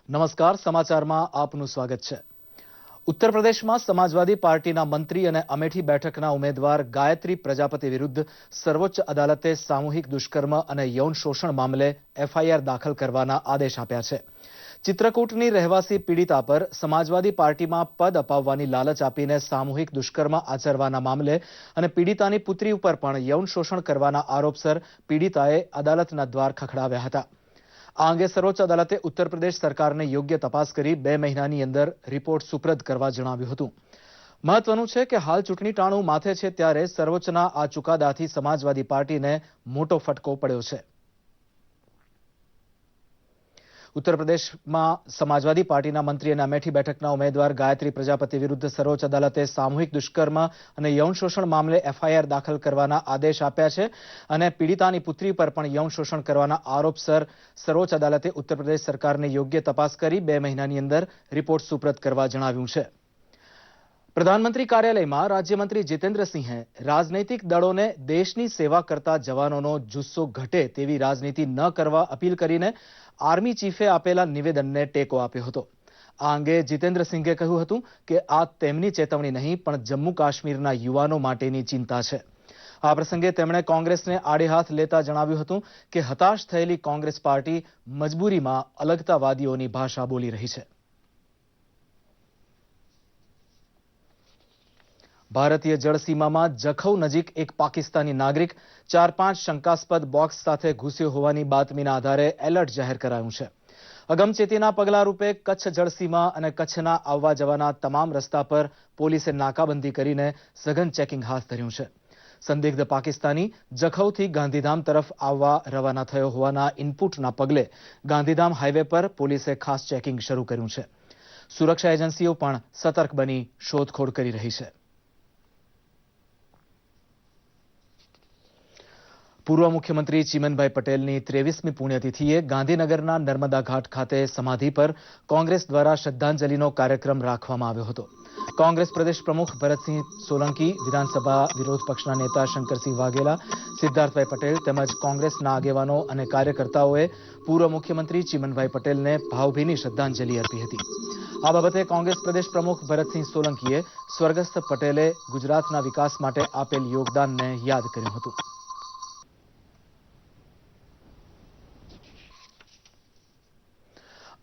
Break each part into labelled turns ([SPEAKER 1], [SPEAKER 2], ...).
[SPEAKER 1] નમસ્કાર, સમાચારમાં આપનું સ્વાગત છે. ઉત્તર પ્રદેશમાં સમાજવાદી પાર્ટીના મંત્રી અને અમેઠી બેઠકના ઉમેદવાર ગાયત્રી પ્રજાપતિ વિરુદ્ધ સર્વોચ્ચ અદાલતે સામૂહિક દુષ્કર્મ અને યૌન શોષણ મામલે એફઆઈઆર દાખલ કરવાના આદેશ આપ્યા છે. ચિત્રકૂટની રહેવાસી પીડિતા પર સમાજવાદી પાર્ટીમાં પદ અપાવવાની લાલચ આપીને સામૂહિક દુષ્કર્મ આચરવાના મામલે અને પીડિતાની પુત્રી ઉપર પણ યૌન શોષણ કરવાના આરોપસર પીડિતાએ અદાલતના દ્વાર ખખડાવ્યા હતા. આ અંગે સર્વોચ્ચ અદાલતે ઉત્તર પ્રદેશ સરકારને યોગ્ય તપાસ કરી 2 મહિનાની અંદર રિપોર્ટ સુપ્રત કરવા જણાવ્યું હતું. મહત્વનું છે કે હાલ ચૂંટણી ટાણું માથે છે ત્યારે સર્વોચ્ચના આ ચુકાદાથી સમાજવાદી પાર્ટીને મોટો ફટકો પડ્યો છે. ઉત્તર પ્રદેશમાં સમાજવાદી પાર્ટીના મંત્રી અને અમેઠી બેઠકના ઉમેદવાર ગાયત્રી પ્રજાપતિ વિરુદ્ધ સર્વોચ્ચ અદાલતે સામૂહિક દુષ્કર્મ અને યૌન શોષણ મામલે એફઆઈઆર દાખલ કરવાના આદેશ આપ્યા છે અને પીડિતાની પુત્રી પર પણ યૌન શોષણ કરવાના આરોપસર સર્વોચ્ચ અદાલતે ઉત્તર પ્રદેશ સરકારને યોગ્ય તપાસ કરી 2 મહિનાની અંદર રિપોર્ટ સુપ્રત કરવા જણાવ્યું છે. પ્રધાનમંત્રી કાર્યાલયમાં રાજ્યમંત્રી જીતેન્દ્રસિંહે રાજનૈતિક દળોને દેશની સેવા કરતા જવાનોનો જુસ્સો ઘટે તેવી રાજનીતિ ન કરવા અપીલ કરીને આર્મી ચીફે આપેલા નિવેદનને ટેકો આપ્યો હતો. આ અંગે જીતેન્દ્રસિંહે કહ્યું હતું કે આ તેમની ચેતવણી નહીં પણ જમ્મુ કાશ્મીરના યુવાનો માટેની ચિંતા છે. આ પ્રસંગે તેમણે કોંગ્રેસને આડે હાથ લેતા જણાવ્યું હતું કે હતાશ થયેલી કોંગ્રેસ પાર્ટી મજબૂરીમાં અલગતાવાદીઓની ભાષા બોલી રહી છે. ભારતીય જળસીમામાં જખૌ નજીક એક પાકિસ્તાની નાગરિક 4-5 શંકાસ્પદ બોક્સ સાથે ઘૂસ્યો હોવાની બાતમીના આધારે એલર્ટ જાહેર કરાયું છે. અગમચેતીના પગલા રૂપે કચ્છ જળસીમા અને કચ્છના આવવા જવાના તમામ રસ્તા પર પોલીસે નાકાબંધી કરીને સઘન ચેકિંગ હાથ ધર્યું છે. સંદિગ્ધ પાકિસ્તાની જખૌથી ગાંધીધામ તરફ આવવા રવાના થયો હોવાના ઇનપુટના પગલે ગાંધીધામ હાઈવે પર પોલીસે ખાસ ચેકિંગ શરૂ કર્યું છે. સુરક્ષા એજન્સીઓ પણ સતર્ક બની શોધખોળ કરી રહી છે. પૂર્વ મુખ્યમંત્રી ચીમનભાઈ પટેલની 23મી પુણ્યતિથિએ ગાંધીનગરના નર્મદા ઘાટ ખાતે સમાધિ પર કોંગ્રેસ દ્વારા શ્રદ્ધાંજલિનો કાર્યક્રમ રાખવામાં આવ્યો હતો. કોંગ્રેસ પ્રદેશ પ્રમુખ ભરતસિંહ સોલંકી, વિધાનસભા વિરોધ પક્ષના નેતા શંકરસિંહ વાઘેલા, સિદ્ધાર્થભાઈ પટેલ તેમજ કોંગ્રેસના આગેવાનો અને કાર્યકર્તાઓએ પૂર્વ મુખ્યમંત્રી ચીમનભાઈ પટેલને ભાવભીની શ્રદ્ધાંજલિ અર્પી હતી. આ બાબતે કોંગ્રેસ પ્રદેશ પ્રમુખ ભરતસિંહ સોલંકીએ સ્વર્ગસ્થ પટેલે ગુજરાતના વિકાસ માટે આપેલ યોગદાનને યાદ કર્યું હતું.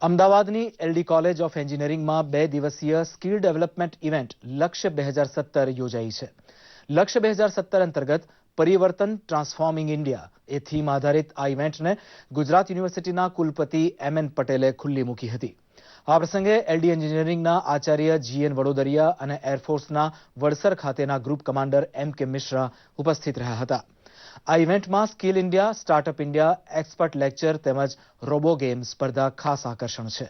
[SPEAKER 1] અમદાવાદની એલડી કોલેજ ઓફ એન્જિનિયરિંગમાં 2 દિવસીય સ્કિલ ડેવલપમેન્ટ ઇવેન્ટ લક્ષ્ય 2017 યોજાઈ છે. લક્ષ્ય 2017 અંતર્ગત પરિવર્તન ટ્રાન્સફોર્મિંગ ઇન્ડિયા એ થીમ આધારિત આ ઇવેન્ટને ગુજરાત યુનિવર્સિટીના કુલપતિ એમએન પટેલે ખુલ્લી મૂકી હતી. આ પ્રસંગે એલડી એન્જિનિયરિંગના આચાર્ય જીએન વડોદરિયા અને એરફોર્સના વડસર ખાતેના ગ્રુપ કમાન્ડર એમ કે મિશ્રા ઉપસ્થિત રહ્યા હતા. આ ઇવેન્ટમાં skill India, startup India, expert lecture તેમજ રોબો ગેમ સ્પર્ધા ખાસ આકર્ષણ છે.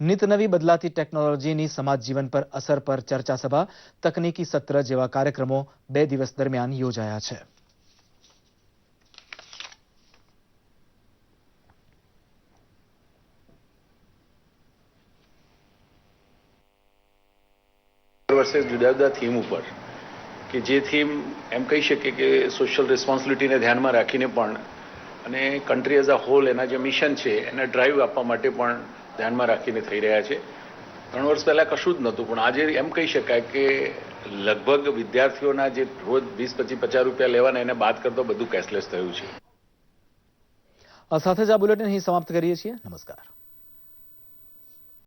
[SPEAKER 1] નિત નવી બદલાતી ટેકનોલોજીની સમાજ જીવન પર અસર પર ચર્ચા સભા, તકનીકી સત્ર જેવા કાર્યક્રમો 2 દિવસ દરમિયાન યોજાયા છે.
[SPEAKER 2] વર્ષે જુદા જુદા થીમ ઉપર કે જે થીમ એમ કહી શકે કે સોશિયલ રિસ્પોન્સિબિલિટીને ધ્યાનમાં રાખીને પણ અને કન્ટ્રી એઝ અ હોલ એના જે મિશન છે એને ડ્રાઈવ આપવા માટે પણ ધ્યાનમાં રાખીને થઈ રહ્યા છે. 3 વર્ષ પહેલાં કશું જ નહોતું, પણ આજે એમ કહી શકાય કે લગભગ વિદ્યાર્થીઓના જે રોજ 20-25-50 રૂપિયા લેવાના એને બાદ કરતો બધું કેશલેસ થયું છે.
[SPEAKER 1] આ સાથે જ આ બુલેટિન અહીં સમાપ્ત કરીએ છીએ. નમસ્કાર.